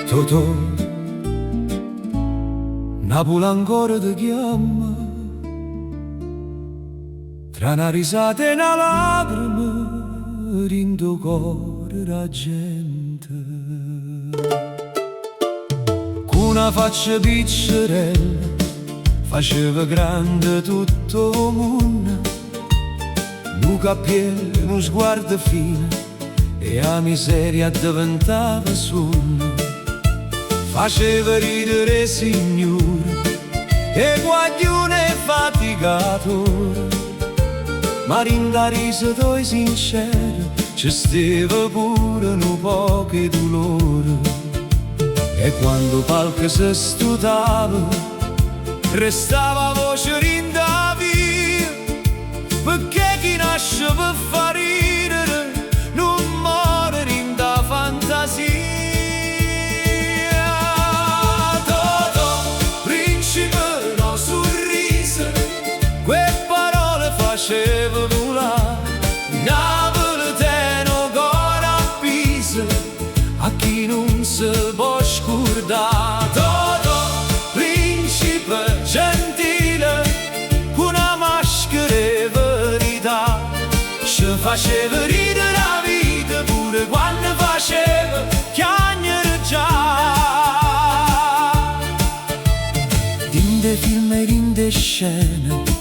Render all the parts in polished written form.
Totò, Napoli ancora ti chiama, tra una risata e una lacrima, rindo cuore la gente. Con una faccia piccerella, faceva grande tutto il mondo, un cappiello, uno sguardo fine, e la miseria diventava sonno. Faceva ridere signore e guaglione faticato, ma rinda risa toi sincero ci stava pure un po' che dolore. E quando qualche si studava restava voce rinda via, perché chi nasce per far ridere non muore rinda fantasia. Faceva volare Napoli teno cora a Pisa, a chi non si può scordare. Totò, principe gentile, una maschera e verità, ci faceva ridere la vita pure quando faceva chiagnere già. Dinde film e dinde scene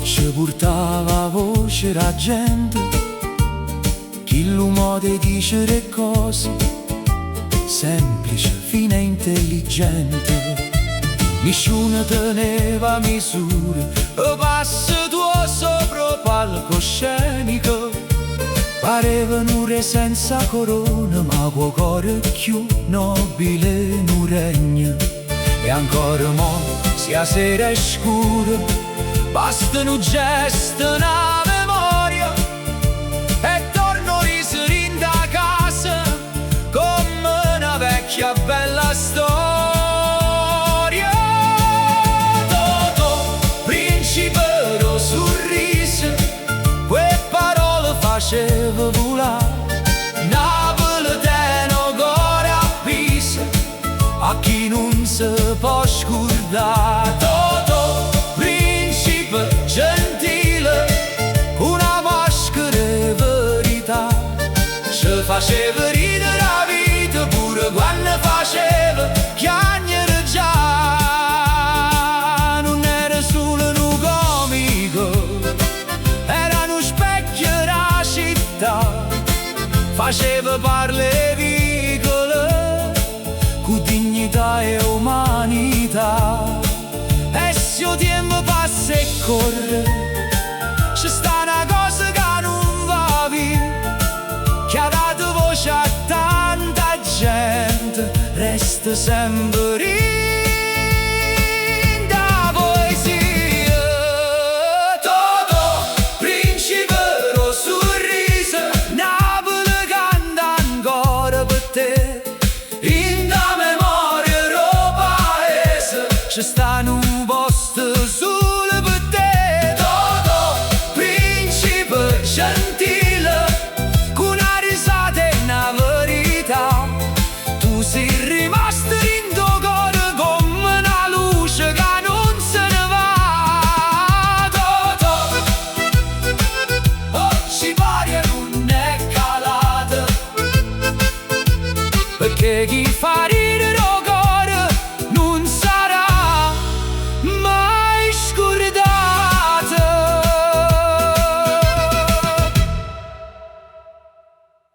ci portava voce la gente, chi l'uomo di dicere cose semplice, fine e intelligente. Nessuno teneva misure, o passo tuo sopra palcoscenico, pareva un re senza corona, ma con cuore più nobile non regna. E ancora mo, sia sera è scura, basta un gesto, una memoria, e torno riserendo a casa come una vecchia bella storia. Totò, principe lo sorriso, quelle parole faceva volare Napoli teno cuore a Pisa, a chi non si può scordare. Gentile, una maschera e verità, ci faceva ridere la vita pure quando faceva chiagnere già. Non era solo un comico, era uno specchio della città, faceva parle vicole con dignità e umanità. E se il tempo passa e corre, c'è sta una cosa che non va via, che ha dato voce a tanta gente, resta sempre in da poesia. Totò, principe lo sorriso, Napoli canta ancora per te, in da memoria lo paese, c'è sta un posto solo per te. Totò, principe gentile, con una risata e una verità, tu sei rimasto in tuo cuore come una luce che non se ne va. Totò, oggi pare non è calata, perché chi fa